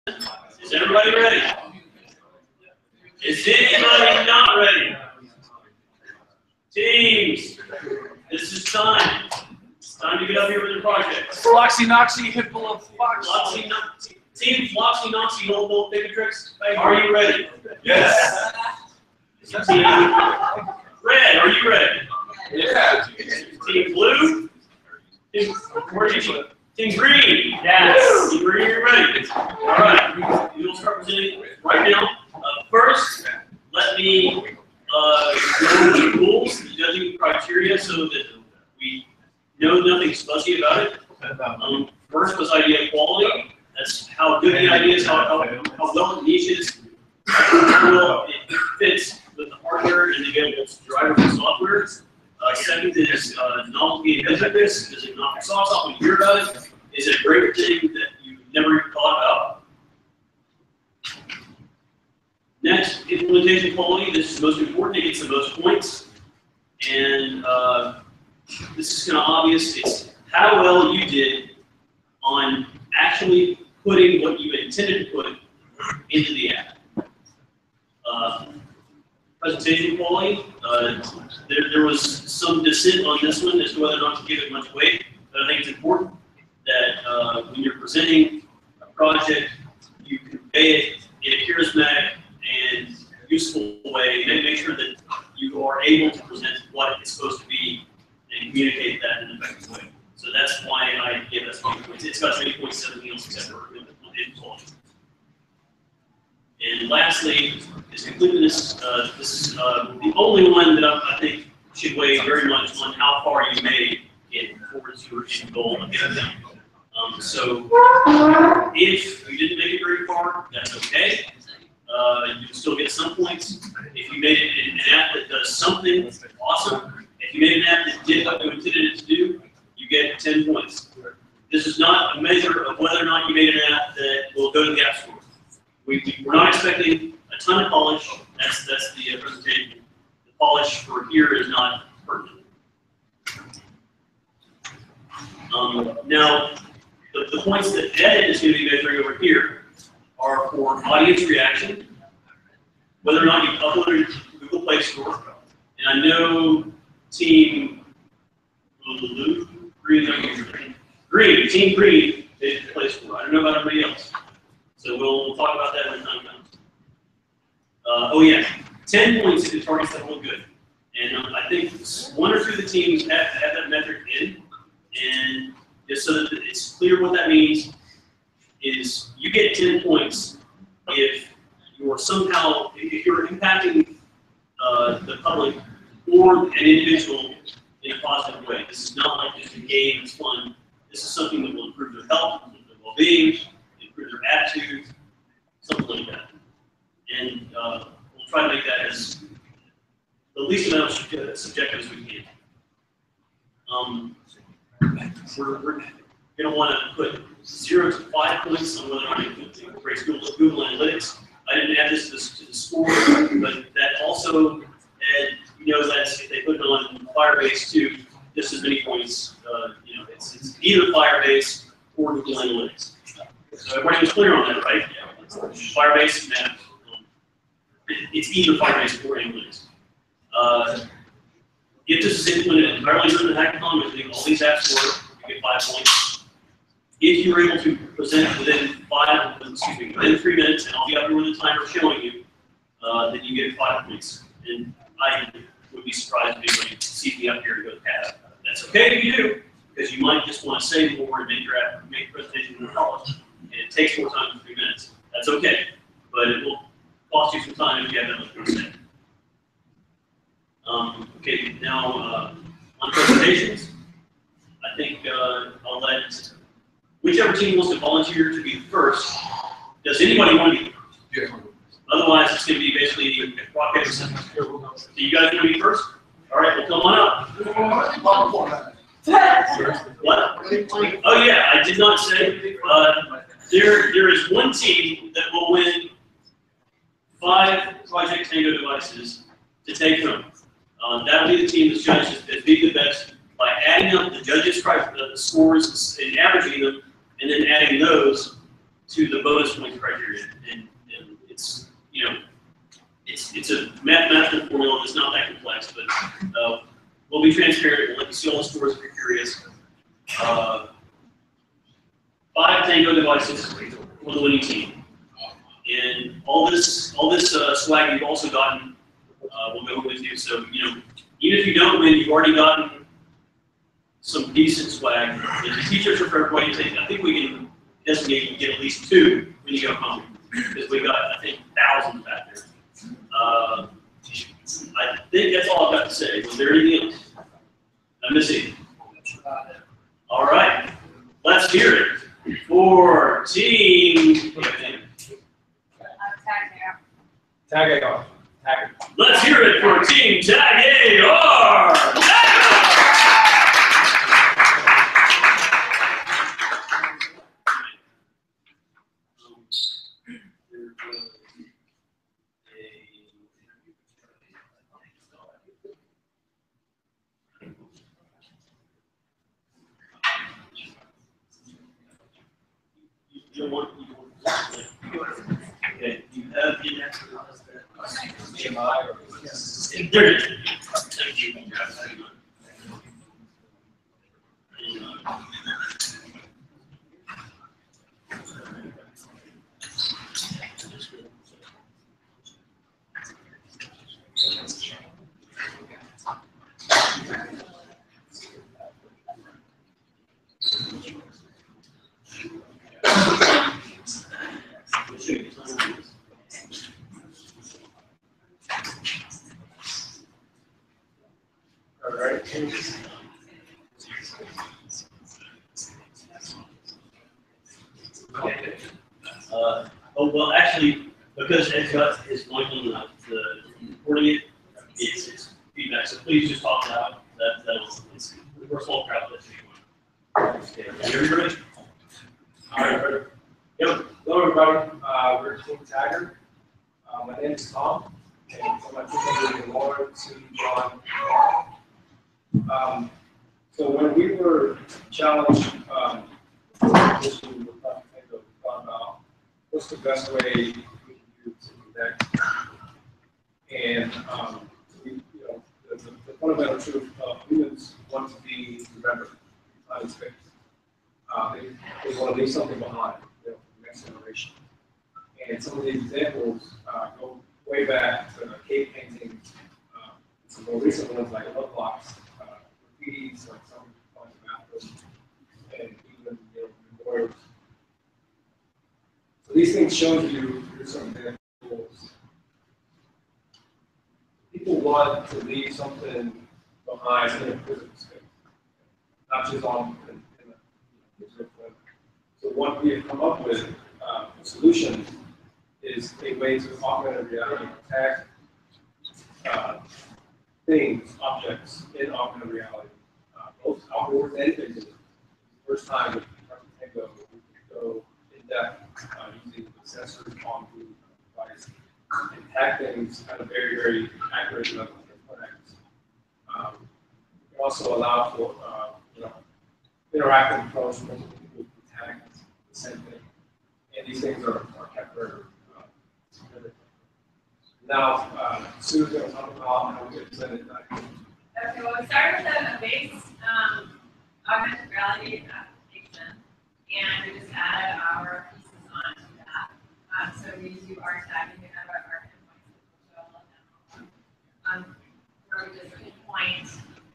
Is everybody ready? Is anybody not ready? Teams, this is time. It's time to get up here with your project. Floxy Noxy Hippo Fox. Team Floxy Noxy Hold Big Tricks. Are you ready? Yes. Team Red, are you ready? Yeah. Team Blue? Team Green? Yes. Team Green, you're ready. All right. We will start presenting right now. First, let me go over the rules, the judging criteria, so that we know nothing's fuzzy about it. First was idea quality. That's how good the idea is, how well it niches, how well it fits with the hardware and the available drivers and software. Second is novelty and inventiveness. Does it knock your socks off when you hear about it? Is it a great thing that you never even thought about? Next, implementation quality. This is most important. It gets the most points. And this is kind of obvious. It's how well you did on actually putting what you intended to put into the app. Presentation quality. There was some dissent on this one as to whether or not to give it much weight, but I think it's important that when you're presenting a project, you convey it in a charismatic and useful way. Make sure that you are able to present what it's supposed to be and communicate that in an effective way. So that's why I give that 20 points. It's got 20.7 else except for in quality. And lastly is completeness. This is the only one that I think should weigh very much on how far you made it towards your end goal of getting done. So if you didn't make it very far, that's okay. You can still get some points. If you made it in an app that does something awesome, if you made an app that did what you intended it to do, you get 10 points. This is not a measure of whether or not you made an app that will go to the App Store. We're not expecting a ton of polish. That's the presentation. The polish for here is not pertinent. Now, the points that Ed is going to be measuring over here are for audience reaction, whether or not you uploaded it to Google Play Store. And I know Team Team Green did the Play Store. I don't know about everybody else. So we'll talk about that when time comes. Oh yeah, 10 points if the targets that look good. And I think one or two of the teams have that metric in, and just so that it's clear what that means is you get 10 points if you're somehow, if you're impacting the public or an individual in a positive way. This is not like just a game, it's fun. This is something that will improve their health, improve their well-being, improve their attitude, something like that. And we'll try to make that as the least amount of subjective as we can. We're going to want to put 0 to 5 points on whether or not you incorporate Google Analytics. I didn't add this to the score, but that also, you know, that if they put it on Firebase too, just as many points. You know, it's either Firebase or Google Analytics. So everybody was clear on that, right? Yeah. Firebase, it's either Firebase or Analytics. If this is implemented entirely during the hackathon, which I think all these apps work, you get 5 points. If you're able to present within 3 minutes, and I'll be up here with the timer showing you, then you get 5 points. And I would be surprised if anybody sees me up here and goes past. That's okay if you do, because you might just want to say more and make the presentation more polished. And it takes more time than 3 minutes. That's okay, but it will cost you some time if you have that much to say. Okay, now on presentations, I think I'll let whichever team wants to volunteer to be first. Does anybody want to be first? Yeah. Otherwise, it's going to be basically a rock, paper, scissors. So you guys want to be first? All right, well, come on up. What? Oh yeah, I did not say. There is one team that will win 5 Project Tango devices to take home. That'll be the team that's judged as being the best by adding up the judges' scores and averaging them, and then adding those to the bonus points criteria, and it's it's a mathematical formula. It's not that complex, but we'll be transparent. We'll let you see all the scores if you're curious. 5 Tango devices for the winning team, and all this swag you've also gotten will go with you. So even if you don't win, you've already gotten some decent swag. If the teachers are for everybody, I think we can designate you get at least 2 when you go home, because we got, I think, thousands back there. I think that's all I've got to say. Was there anything else I'm missing? All right, let's hear it for team. Tag AR. Let's hear it for team Tag AR. Okay, you have the answer. EMI or There it is. Thank you. all right. Well, actually, because Ed's got his mic on the recording it, it's feedback. So please just talk it out. We're a small crowd. That's everybody. All right, ready? Yep. Hello, everybody. We're Team Tagger. My name is Tom, and so my team is Lauren, Sue, John, Mark. So when we were challenged, this we were talking about what's the best way we can do to connect, and the fundamental truth of humans want to be remembered, not in space. They want to leave something behind, for the next generation. And some of these examples go way back to cave paintings, some more recent ones like love blocks, graffiti's, like some of the bathrooms, and even memorials. So these things show you through some examples. People want to leave something behind in a physical space, not just on in a digital form. So what we have come up with a solution is a way to augmented reality protect things, objects in augmented reality, both outdoors and indoors. First time with Tango, we could go in depth using the sensors on the device and tag things at a very, very accurate level of connect. We can also allow for interactive approach for multiple people to tag the same thing. And these things are kept very significant. Now, Sue's going to talk about how we presented that. Okay, well, we started with a base augmented reality application, and we just added our pieces onto that. So we do our tagging, we have our endpoints, where we just pinpoint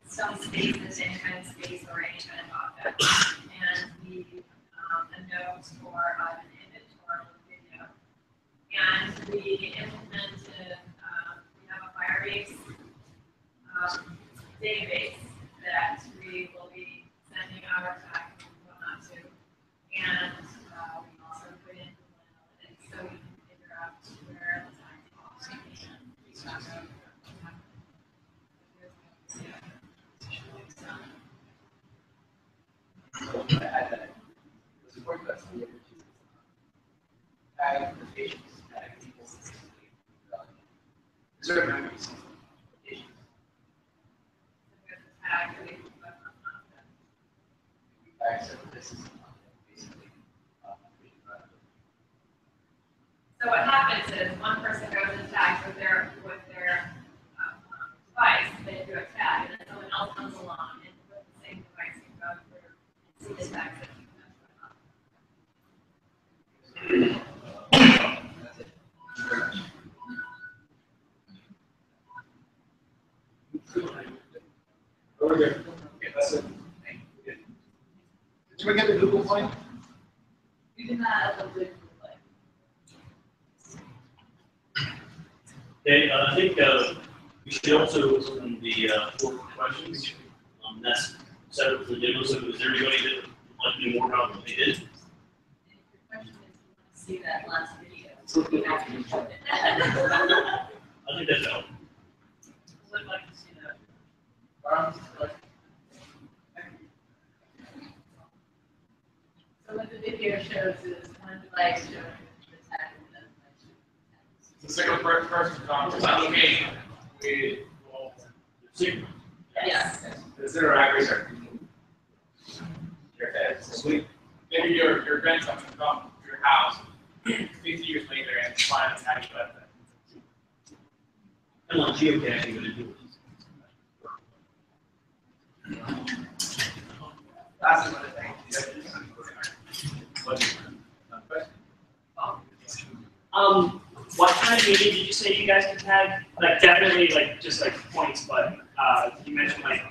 some space that's any kind of space or any kind of object, and we a note or an image or a video. And we implemented, we have a Firebase database that we will be sending our tags and whatnot to. And we also put in analytics so we can figure out where the tags are and reach out to them. Is there a memory? Tag, So this is basically happens is one person goes and tags with their device, they do a tag, and then someone else comes along and with the same device can go through and see the tags that Over here. Okay, that's it. Did we get the Google Play? you can add a little bit of like. Okay, I think we should also open the floor for questions. That's set up for the demo. So is there anybody that would like to know more about what they did? Your question is, you want to see that last video. I think that's all. Would like to see that. So what the video shows is one device showing the tag and another device showing the The second person comes. Okay. We will See? Yes. Is there an accuracy? Your head, sweet. maybe your grandson can come to your house 50 years later and find how you left it. Come on, geocaching going to do That's another thing. What kind of meeting did you say you guys could have? Like definitely like just like points, but you mentioned like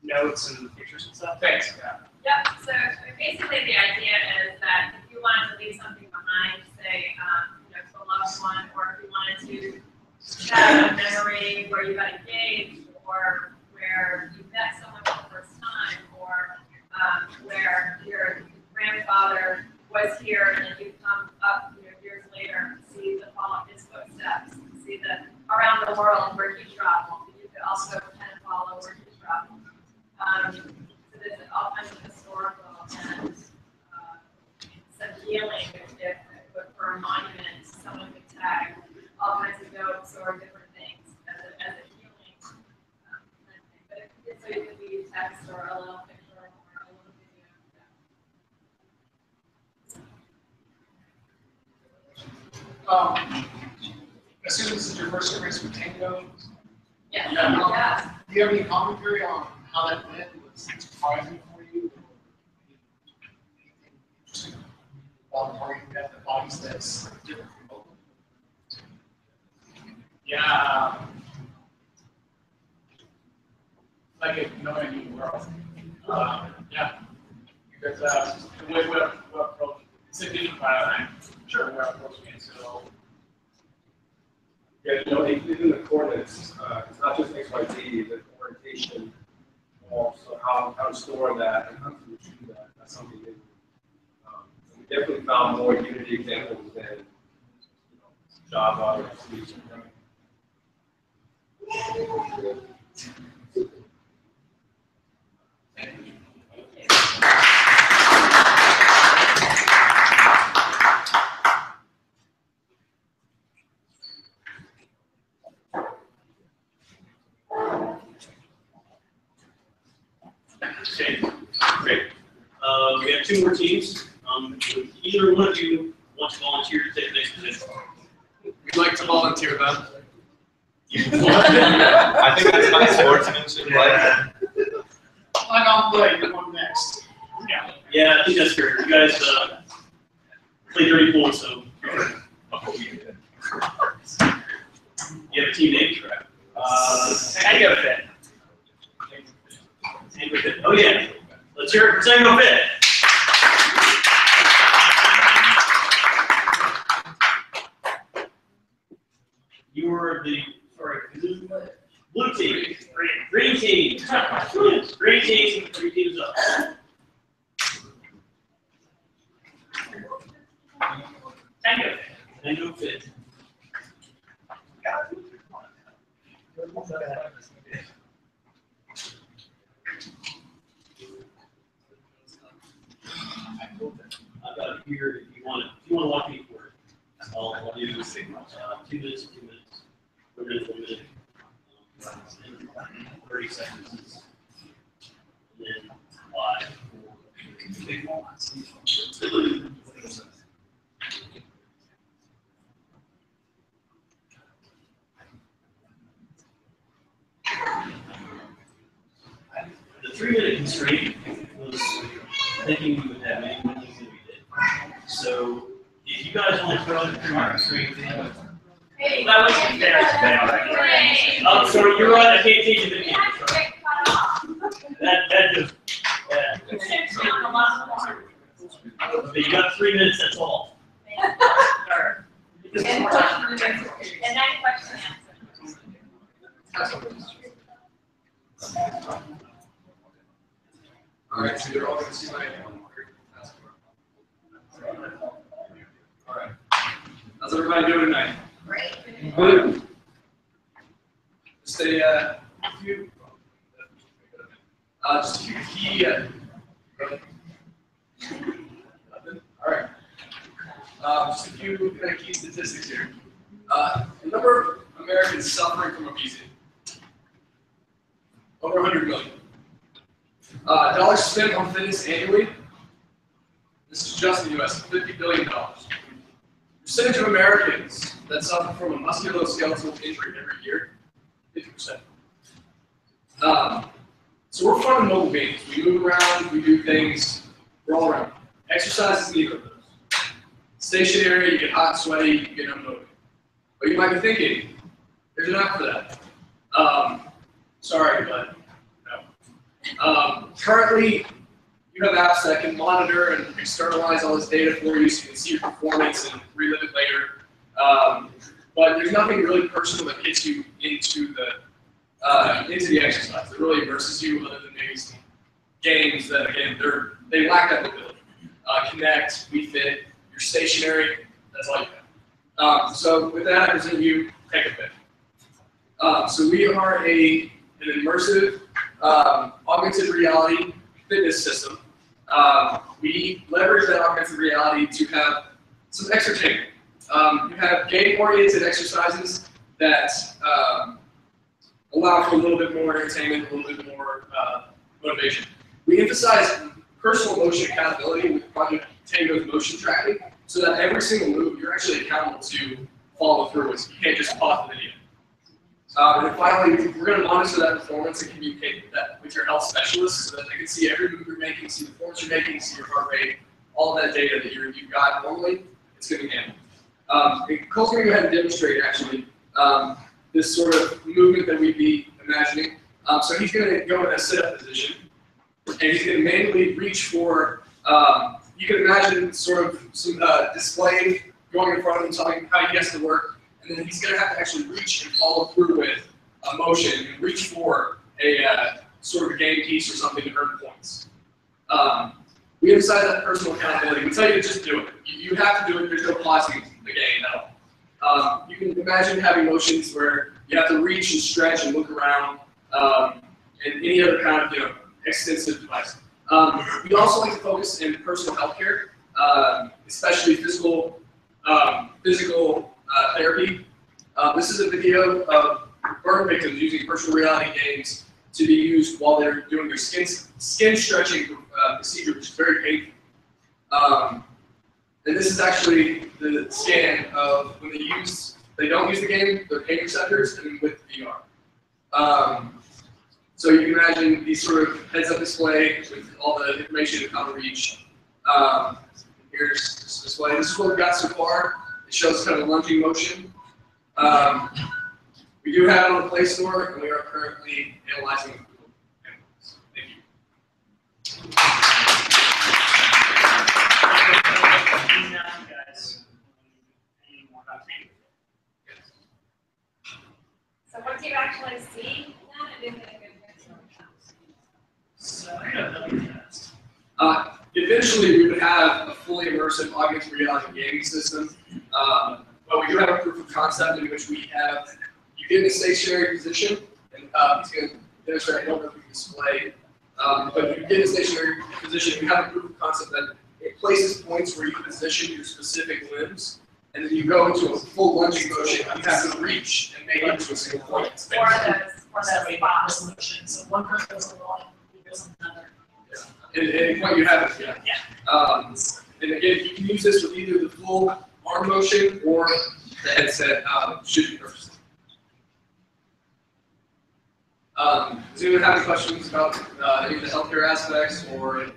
notes and pictures and stuff. Thanks. Yeah. Yep, so basically the idea is that if you wanted to leave something behind, say, to a loved one, or if you wanted to have a memory where you got engaged, or where you met someone for the first time, or where your grandfather was here and you come up years later, see the follow his footsteps, see the around the world where he traveled. You could also kind of follow where he traveled. So there's all kinds of historical and some healing. If for a monument, someone could tag all kinds of notes or different things as a healing kind of thing. But so it could be text or a little picture or a little video. Assuming this is your first experience with Tango, Yeah. Yeah. Yeah. do you have any commentary on how that went? Was it surprising for you? Anything interesting about targeting that the bodies that's different from both? Yeah. Like if knowing a new world. Yeah. Because the way we're approaching it's a different paradigm. Sure, we're approaching it. So Yeah, even the coordinates, it's not just XYZ, the orientation, also how to store that and how to retrieve that. That's something new. We definitely found more Unity examples than Java or C. Okay, great. We have two more teams. Would either one of you want to volunteer to take the next position? we'd like to volunteer then. I think that's my sportsmanship. I'm on play, you're on next. Yeah. Yeah, I think that's fair. You guys play 30 points, so. You have a team name? Tango Fit. Tango Fit. Oh yeah. Let's hear it for Tango Fit. You were the blue team. Green team. Yes, green team. 3 teams up. Tango Fit. Tango Fit. I've got it here if you want to walk me through it. I'll do 2 minutes, 2 minutes. 1 minute, 1 minute. 30 seconds. And then 5, 4, 3. 3-minute constraint was thinking we would have many more things than we did. So if you guys want to throw in the 3-minute constraint, Hey, That wasn't fair. Hooray. oh, sorry, you're right. I can't teach you the Yeah, quick, cut off. That just, yeah. It should count a lot more. But you got 3 minutes, that's all. And question and answer period. And then question and answer. All right, so you're all going to see my. All right. How's everybody doing tonight? Great. Good. Just a few. Just a few key. All right. Just a few kind of key statistics here. The number of Americans suffering from obesity. Over 100 million. Dollars spent on fitness annually. This is just in the U.S. $50 billion. Percentage of Americans that suffer from a musculoskeletal injury every year, 50%. So we're fun and mobile beings. We move around, we do things, we're all around. Exercise is neither of those. Stationary, you get hot and sweaty, you get unmotivated. But you might be thinking, there's an app for that. Sorry, but no. Currently, you have apps that can monitor and externalize all this data for you so you can see your performance and relive it later. But there's nothing really personal that gets you into the exercise. It really immerses you other than maybe some games that, again, they lack that ability. Connect, We Fit, you're stationary, that's all you have. So with that, I present you Take a Fit. So we are an immersive augmented reality fitness system. We leverage that augmented reality to have some entertainment. You have game-oriented exercises that allow for a little bit more entertainment, a little bit more motivation. We emphasize personal motion accountability with Project Tango's motion tracking, so that every single move you're actually accountable to follow through with. You can't just pause the video. And then finally, we're going to monitor that performance and communicate that with your health specialists so that they can see every move you're making, see the performance you're making, see your heart rate, all of that data that you've got normally, it's going to be handled. Cole's going to go ahead and demonstrate, actually, this sort of movement that we'd be imagining. So he's going to go in a sit-up position, and he's going to manually reach for, you can imagine sort of some display going in front of him telling him how he has to work. And then he's going to have to actually reach and follow through with a motion and reach for a sort of a game piece or something to earn points. We emphasize that personal accountability. We tell you to just do it. You have to do it. There's no pausing the game at all. You can imagine having motions where you have to reach and stretch and look around and any other kind of extensive device. We also like to focus in personal health care, especially physical therapy. This is a video of burn victims using virtual reality games to be used while they're doing their skin stretching procedure, which is very painful. And this is actually the scan of when they don't use the game, their pain receptors, and with VR. So you can imagine these sort of heads-up display with all the information and how to reach. Here's this display. This is what we've got so far. It shows kind of a lunging motion. We do have it on the Play Store, and we are currently analyzing it. Thank you. So what do you actually see? I didn't get a good picture of that. So I got another test. Eventually, we would have a fully immersive augmented reality gaming system, but we do have a proof of concept in which we have you get in a stationary position, and he's going to demonstrate. I don't know if we can display, but you get in a stationary position. We have a proof of concept that it places points where you can position your specific limbs, and then you go into a full lunging motion. You have to reach and make it into a single point. Or those spots. motion. So one person goes on one, he goes on another. And what you have is, and again, you can use this with either the full arm motion or the headset shooting purposes. Does anyone have any questions about any of the healthcare aspects or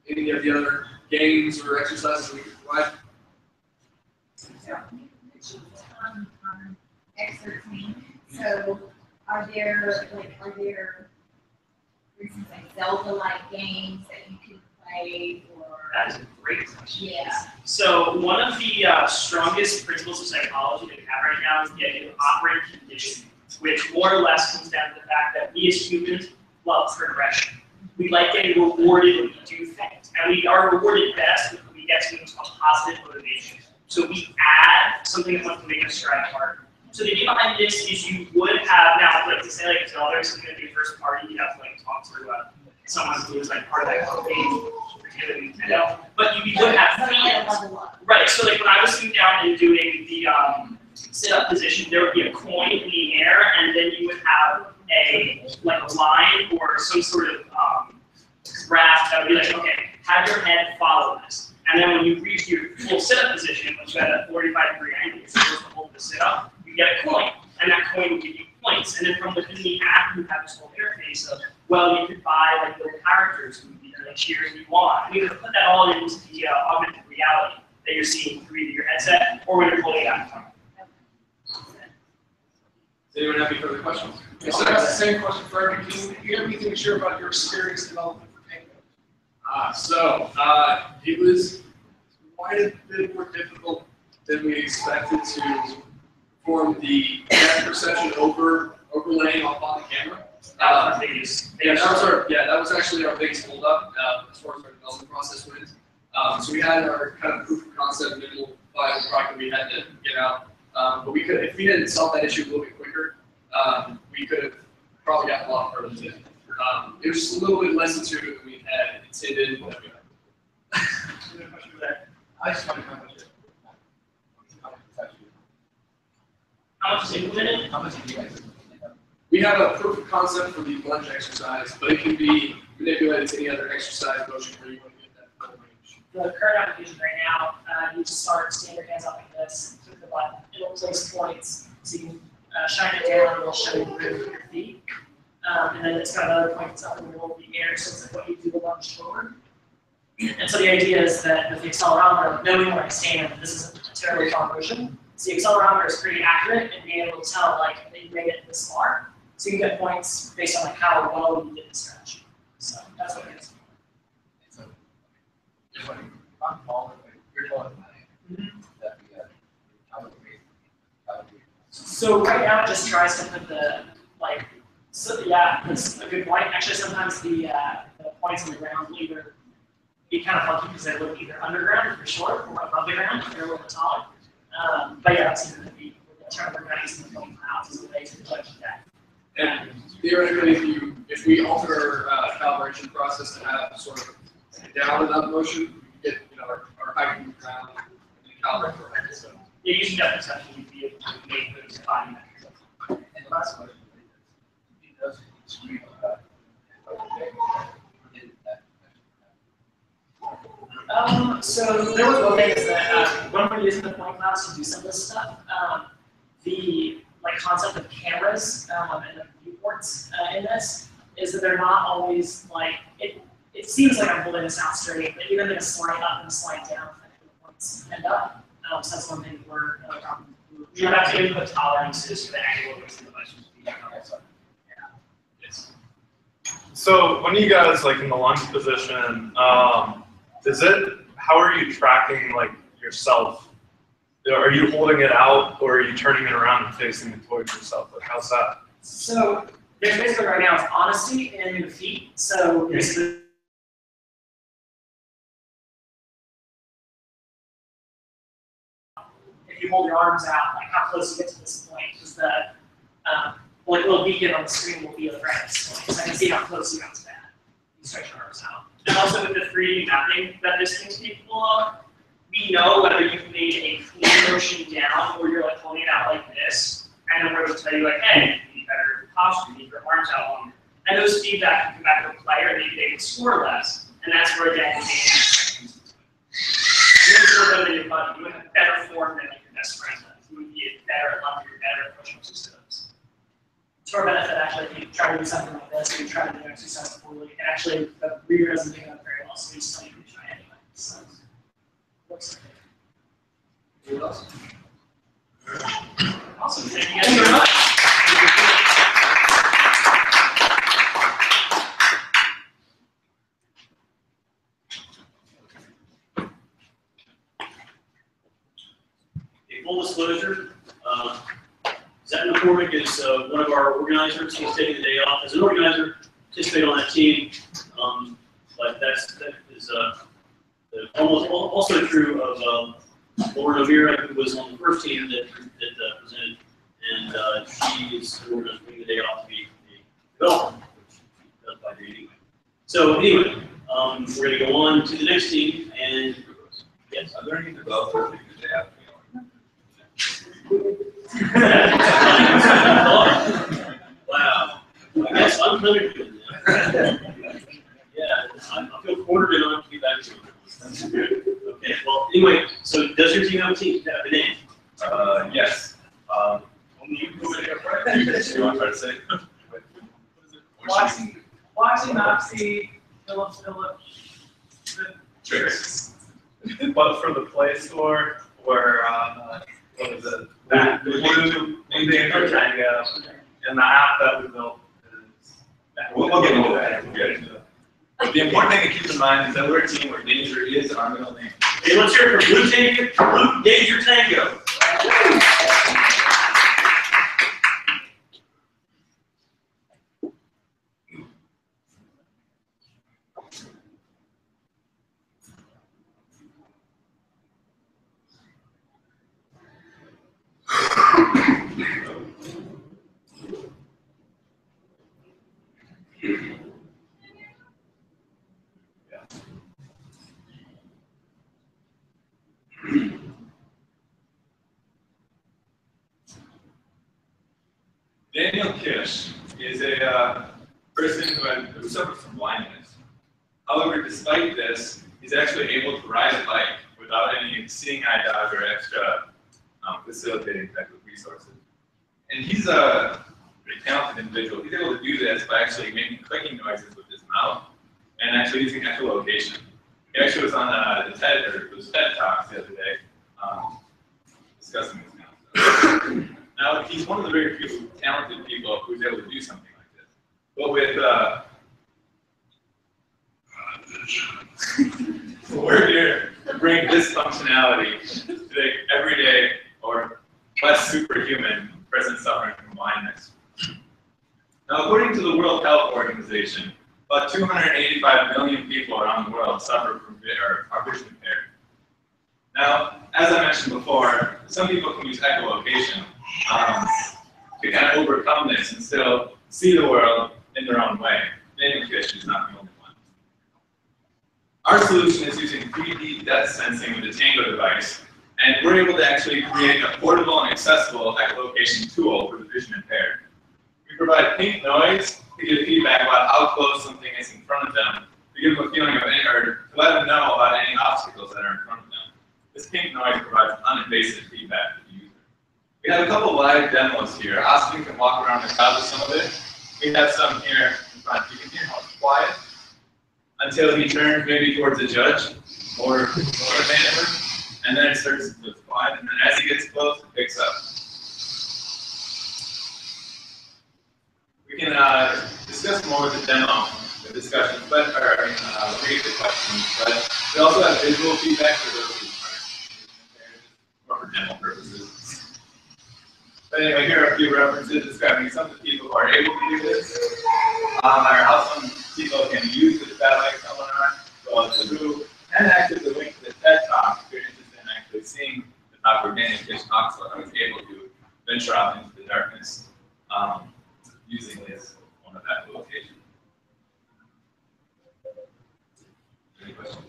any of the other games or exercises we can provide? Exercising. So are there, for instance, like Zelda-like games that you can play or? That is a great question. Yeah. So one of the strongest principles of psychology that we have right now is the idea of operant conditioning, which more or less comes down to the fact that we as humans love progression. We like getting rewarded when we do things, and we are rewarded best when we get to what's called positive motivation. So we add something that's going to make us strive harder. So the idea behind this is you would have, now like to say like Zelda is going to be your first party, you have to like talk to someone who is like part of that company, particularly Nintendo, but you would have fans. Right, so like when I was sitting down and doing the sit-up position, there would be a coin in the air, and then you would have a line or some sort of graph that would be like, okay, have your head follow this. And then when you reach your full sit-up position, which you had a 45-degree angle, you're supposed to hold the sit-up, you get a coin, and that coin will give you points. And then from within the app, you have this whole interface of, well, you could buy like little characters who you know, cheer if you want. We could put that all into the augmented reality that you're seeing through either your headset or when you're holding it out in front. Does anyone have any further questions? Okay, so that's the same question for every team. Do you have anything to share about your experience development for Tango? It was quite a bit more difficult than we expected to perform the depth perception overlaying on the camera. That was actually our biggest holdup as far as our development process went. So we had our kind of proof of concept minimal viable product that we had to get out. But we could, if we hadn't solved that issue a little bit quicker, we could have probably gotten a lot further too. It was just a little bit less intuitive than we had intended. I just want to comment. How much is implemented? How much do you guys? We have a proof of concept for the lunge exercise, but it can be manipulated to any other exercise motion where you want to get that full range. The current application right now, you just start, stand your hands up like this, click the button, it'll place points, so you can shine it down, it'll show you the rim of your feet. And then it's got another point that's up in the middle of the air, so it's like what you do the lunge forward. And so the idea is that with the accelerometer, knowing where I stand, this is a terribly far motion. So the accelerometer is pretty accurate and being able to tell like that you made it this far. So you can get points based on like how well you did the stretch. So that's what it is. So, just like, I'm taller, you're taller than I am. That'd be how would we? So right now it just tries to put the like. So yeah, that's a good point. Actually, sometimes the points on the ground will either be kind of funky because they look either underground if you're short or above the ground if you're a little bit taller. But yeah, it's either going to be turn the ground using the phone clouds as a way to judge that. And theoretically, if we alter our calibration process to have sort of down and up motion, we get our height from the ground and calibrate for height. So Yeah, using that perception, you'd be able to make those fine metrics. And the last question, he does screen about So there was one thing is that when we're using the point clouds to do some of this stuff, the concept of cameras and the viewports in this is that they're not always like it seems like I'm holding this out straight, but even in a slide up and a slide down, the points end up. So that's one thing we're You have to input tolerances to the angle of which the device was being Yes. So when you guys like in the lunge position, how are you tracking like yourself? Are you holding it out or are you turning it around and facing it towards yourself? Like how's that? So there's basically right now it's honesty in your feet. So basically if you hold your arms out, like how close you get to this point, because the like little beacon on the screen will be a reference point. So I can see how close you got to that. You stretch your arms out. And also with the 3D mapping that this thing's capable of, we know whether you've made a clean motion down or you're like holding it out like this, and then we're going to tell you like, hey, you need better posture, you need your arms out longer. And those feedback can come back to the player and maybe they can score less. And that's where again, you feel better than your buddy. You would have better form than like your best friend does. You would be better at lumber, you're better at push-ups and sit-ups. to our benefit, actually, if you try to do something like this, or you try to do exercise poorly, and actually the reader doesn't pick it up very well, so we just tell you to try anyway. So, looks Anyone else? Awesome. Thank you guys very much. Okay, full disclosure, Zach McCormick is one of our organizers. He's taking the day off as an organizer, participated on that team. But that is almost also true of Lauren O'Meara, who was on the first team that presented, and she is taking the day off to be a developer, which she does by day anyway. So anyway, we're going to go on to the next team, and yes. Are there any developers that use the app? Wow. I guess I'm really good now. Yeah, I feel cornered and I have to get back to it. Okay, well, anyway, so does your team have a name? Yes. Only you go in here first. You want to try to say? Waxy, Moxie, Philip, Tricks. But for the Play Store, where what is it? That blue Tango, and the app that we built is. We'll get into that. We'll get into that. But the important thing to keep in mind is that we're a team where danger is our middle name. Hey, let's hear it for Blue Danger Tango. Daniel Kish is a person who suffers from blindness. However, despite this, he's actually able to ride a bike without any seeing eye dog or extra facilitating type of resources. And he's a pretty talented individual. He's able to do this by actually making clicking noises with his mouth and actually using echolocation. He actually was on the TED Talks the other day discussing this now. Now, he's one of the very few talented people who's able to do something like this. But with, we're here to bring this functionality to the everyday or less superhuman person suffering from blindness. Now, according to the World Health Organization, about 285 million people around the world suffer from or are vision impaired. Now, as I mentioned before, some people can use echolocation to kind of overcome this and still see the world in their own way. Daniel Kish is not the only one. Our solution is using 3D depth sensing with the Tango device, and we're able to actually create a portable and accessible echolocation tool for the vision impaired. We provide pink noise to give feedback about how close something is in front of them, to give them a feeling of or to let them know about any obstacles that are in front of them. This pink noise provides uninvasive feedback to the user. We have a couple live demos here. Austin can walk around and copy some of it. We have some here in front. You can hear how it's quiet until he turns maybe towards the judge or a manager, and then it starts to quiet, and then as he gets close, it picks up. We can discuss more with the demo, the discussion, but read the questions. But we also have visual feedback for those who aren't or for demo purposes. But anyway, here are a few references describing some of the people who are able to do this, or how some people can use the satellite seminar, as well as the Who, and actually the link to the TED Talk if you're interested in actually seeing the talk where Daniel Kish talks about how he's able to venture out into the darkness using this one of that location. Any questions?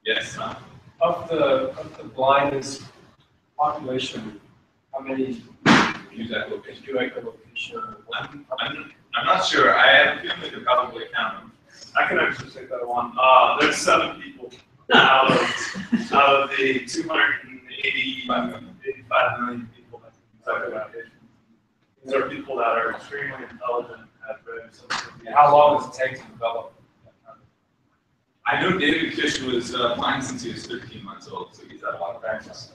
Yes. Of the blindness population, how many Use that location. do echolocation? I'm not sure. I have a feeling we could probably count them. I can actually take that one. There's 7 people out of the 285 million people that type of applications. These are people that are extremely intelligent, have read some of the. And how long does it take to develop? I know David Fish was playing since he was 13 months old, so he's had a lot of practice.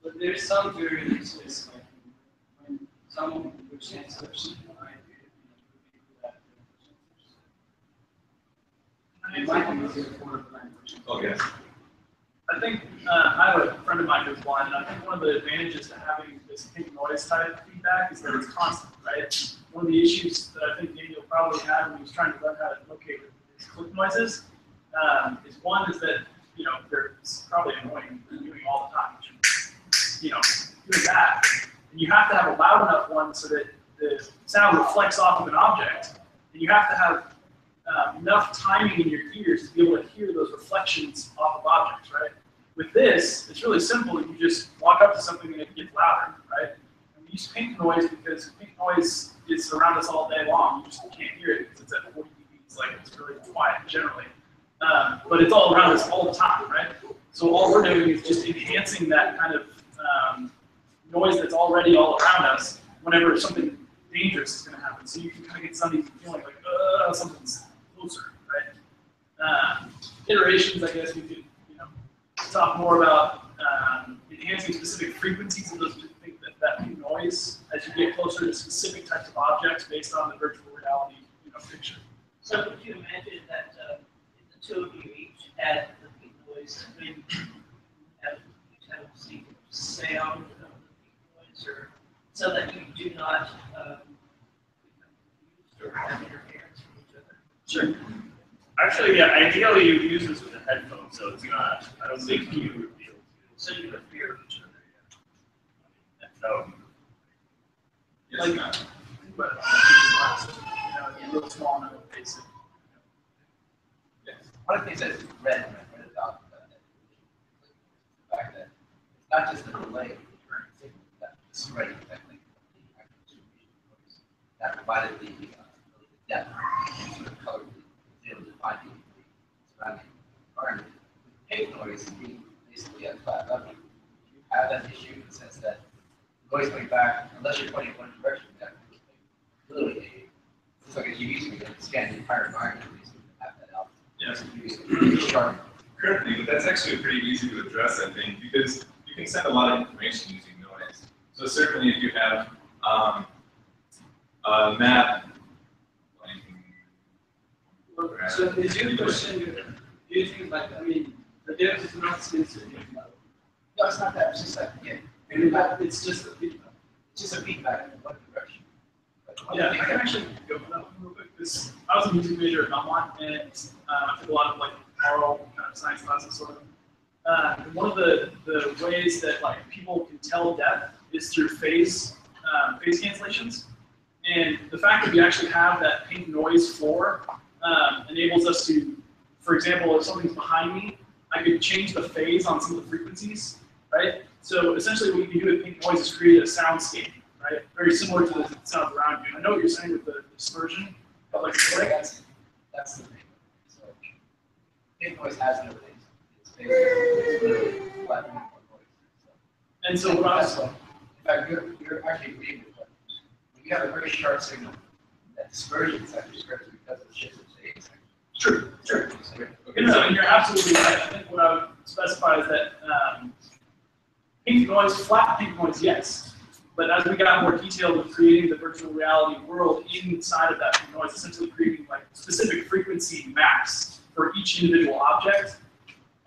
But there is some variance, like when someone with sensors, it might be easier for the language. Oh, yes. I think I have a friend of mine who's blind, and I think one of the advantages to having this pink noise type feedback is that it's constant, right? One of the issues that I think Daniel probably had when he was trying to learn how to locate his click noises is one is that they're probably annoying and doing all the time. Doing that, and you have to have a loud enough one so that the sound reflects off of an object, and you have to have enough timing in your ears to be able to hear those reflections off of objects, right? With this, it's really simple. You just walk up to something and it gets louder, right? And we use pink noise because pink noise is around us all day long. You just can't hear it because it's at 40 dB. It's like it's really quiet generally, but it's all around us all the time, right? So all we're doing is just enhancing that kind of noise that's already all around us whenever something dangerous is going to happen. So you can kind of get something feeling like something's closer, right? Iterations, I guess we could, talk more about enhancing specific frequencies of those that noise as you get closer to specific types of objects based on the virtual reality, picture. So would you imagine that the two of you each had the pink noise, maybe each have a single sound of the pink noise, or so that you do not become confused or have interference from each other? Sure. Actually, yeah, ideally you use this with a headphone, so it's not, I don't think you would be able to. So you would fear each other. No. Yes, Like, but you look small enough to face it. yes. One of the things I read when I read about that, the fact that it's not just the delay of the current signal, that the spreading technique of the actual distribution of noise that provided the depth, sort of color, was able to find the surrounding environment. Pink noise being basically at flat level, you have that issue in the sense that the noise coming back, unless you're pointing in one direction, that literally it's like a UV screen that scans the entire environment. Have that out. Yes. Currently, but that's actually pretty easy to address, I think, because you can send a lot of information using noise. So certainly, if you have a map. So is your question, do you think the depth is not sensitive? No, it's not that. It's just that, yeah. It's just a feedback. It's just a feedback in one direction. Yeah, I can actually go for that one real quick. I was a music major at Belmont, and I took a lot of oral kind of science classes, sort of. And one of the ways that people can tell depth is through phase cancellations, and the fact that we actually have that pink noise floor enables us to, for example, if something's behind me, I could change the phase on some of the frequencies, right? So essentially, what you can do with pink noise is create a soundscape, right? Very similar to the sounds around you. I know what you're saying with the dispersion, but That's the thing. So, pink noise has no phase. It's literally flat noise. So, and so what I was, in fact, you're actually agreeing with what when you have a very sharp signal, that dispersion is actually spread because of the shift of phase. true. Okay, And you're absolutely right. I think what I would specify is that pink noise, flat pink noise, yes. But as we got more detailed with creating the virtual reality world inside of that pink noise, essentially creating specific frequency maps for each individual object,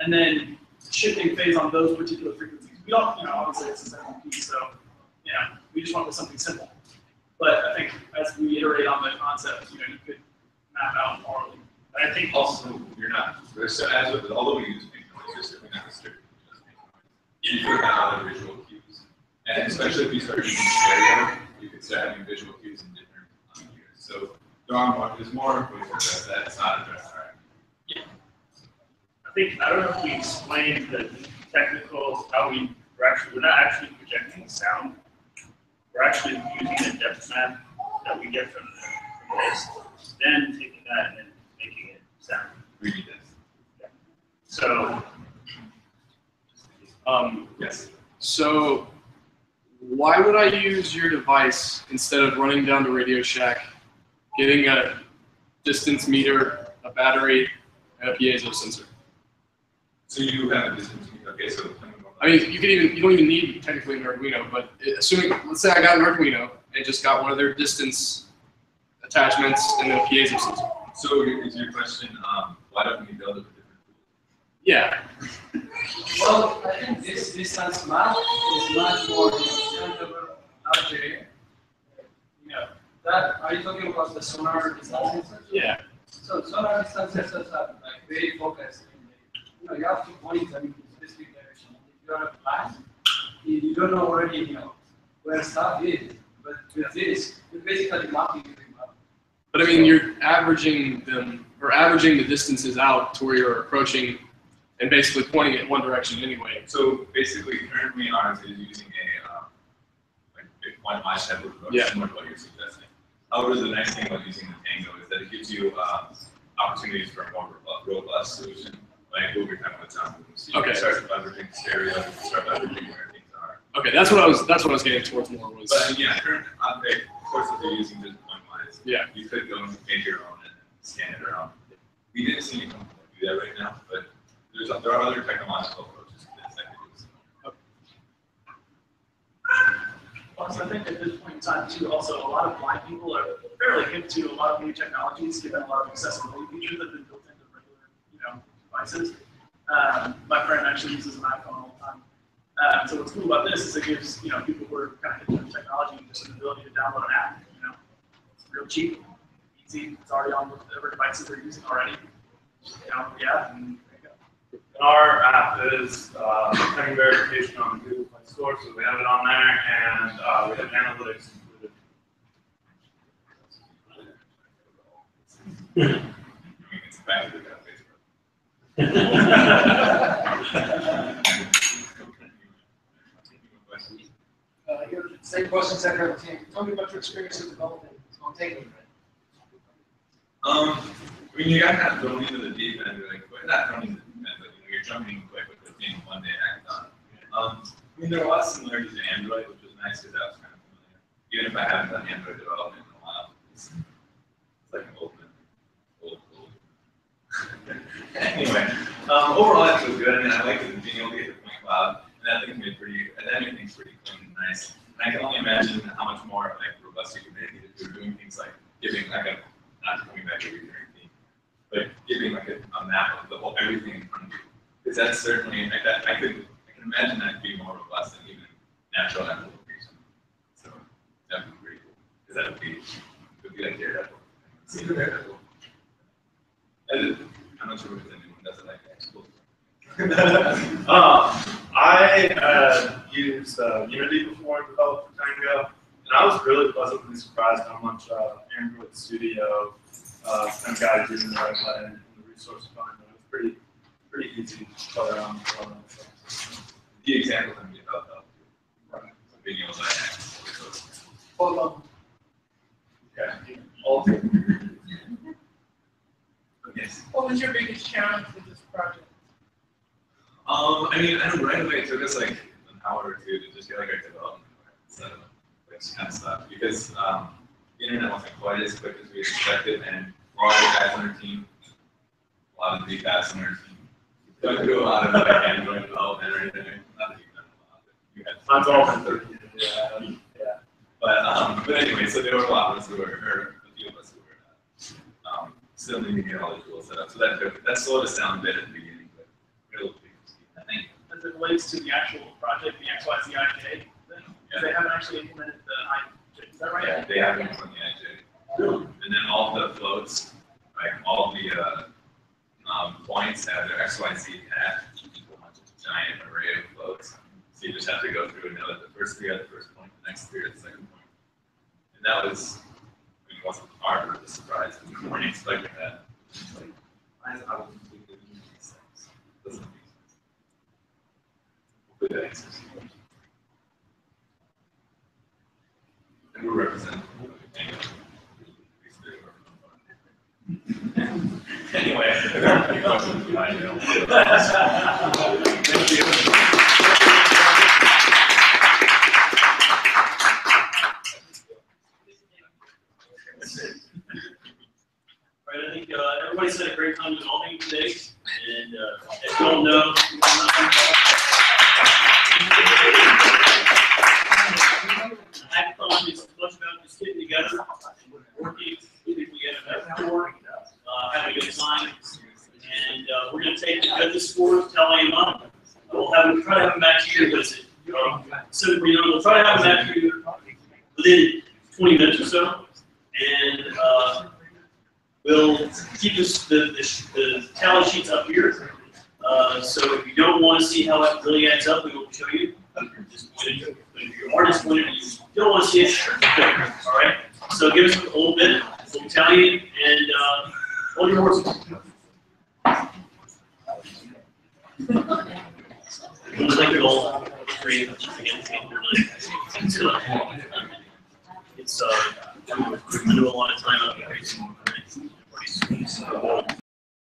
and then shifting phase on those particular frequencies. We don't, obviously it's a SMP, so we just went with something simple. But I think as we iterate on the concept, you could map out orally. I think also you're not, so although we use pink noise, you're certainly not restricted to just pink noise. You could have other visual cues. And especially if you start using stereo, you could start having visual cues in different gears. So there's more ways to address that. It's not addressed right. Yeah. I don't know if we explained the technical, how we're not actually projecting sound. We're actually using a depth map that we get from this, then taking that and making it sound. 3D this. Yeah. So, Yes. So why would I use your device instead of running down to Radio Shack, getting a distance meter, a battery, and a piezo sensor? So you have a distance meter. Okay, so I mean, you don't even need technically an Arduino, but assuming, let's say I got an Arduino and just got one of their distance attachments and then a piezo sensor. So is your question, why don't we build it with different tools? Yeah. Well, I think this distance map is much more large area. That, are you talking about the sonar distance sensors? Yeah. So sonar distance sensors are like very focused. You have to point them in a specific direction. If you're a class, you don't know already, where stuff is. But with this, you're basically mapping every map. But I mean, you're averaging them, or averaging the distances out to where you're approaching and basically pointing it one direction anyway. So basically, currently ours is using a like one eye type of approach, similar to what you're suggesting. However, the nice thing about using the Tango is that it gives you opportunities for a more robust solution, like what we're talking about sound. So you can start leveraging stereo, you can start leveraging where things are. Okay, that's what I was getting towards more was. But yeah, current of course, if you're using just point wise, yeah, you could go and make your own and scan it around. We didn't see anyone do that right now, but there are other technological approaches to this that could do this. Also, I think at this point in time too, also a lot of blind people are fairly hip to a lot of new technologies, given a lot of accessibility features that have been built into regular, devices. My friend actually uses an iPhone all the time. So what's cool about this is it gives people who are kind of hip to technology just an ability to download an app. It's real cheap, easy. It's already on whatever devices they're using already. Just download the app and there you go. And our app is pending verification on the Google Play Store, so we have it on there, and we have analytics included. It's back to the Same question, Secretary of the team. Tell me about your experience with developing on Tango. I mean, you gotta have thrown into the deep end, not thrown into the deep end, but you're jumping quick with the being one day hackathon. I mean, there was similarities to Android, which was nice because that was kind of familiar. Even if I haven't done Android development in a while, it's like an old. Anyway, overall it was good. I mean, I liked being able to get the point cloud, and that thing's made everything's pretty clean and nice. And I can only imagine how much more robust you could make it if you're doing things like giving not coming back to recurring theme, but giving a map of the whole everything in front of you. Because that's certainly I can imagine that to be more robust than even natural application. So that would be pretty cool. Because that would be like Daredevil. See the Daredevil. I'm not sure if anyone does it like that. I used Unity before I developed for Tango, and I was really pleasantly surprised how much Android Studio kind of guided you in the right way and the resource finder. It was pretty easy to play around with all that stuff. The example can be about that. Right. So being able to access. Hold on. Okay. All two. Yes. What was your biggest challenge with this project? I mean, I know right away it took us like an hour or two to just get our development set up, which kind of stuff, because the internet wasn't quite as quick as we expected, and for all the guys on our team, a lot of the guys on our team don't do a lot of Android development or anything. Not that you've done a lot, but you had. That's all for 30 years. Yeah. But anyway, so there were a lot of us who were, or a few of us who were still needing to get all the tools set up. So that slowed us down a bit at the beginning, but really big. I think as it relates to the actual project, the XYZIJ thing, they haven't actually implemented the IJ. Is that right? Yeah, they haven't implemented the IJ. And then all the floats, like all the points have their XYZ tag, a giant array of floats. So you just have to go through and know that the first three are the first point, the next three are the second point. And that was, it wasn't hard, but it was a surprise. We weren't expecting that. It's like, why is it out of completely doing these things? Doesn't make sense. Hopefully that answers the question. And we're representing. Anyway, thank you. try to have them back to you, what is it? So, we'll try to have them back to you within 20 minutes or so. And, we'll keep the tally sheets up here. So if you don't want to see how it really adds up, we will show you. Disappointed. If you are disappointed and you don't want to see it, all right? So give us a little bit, we'll tell you, and hold your horses. Looks like you're all three. It's I do a lot of time up here.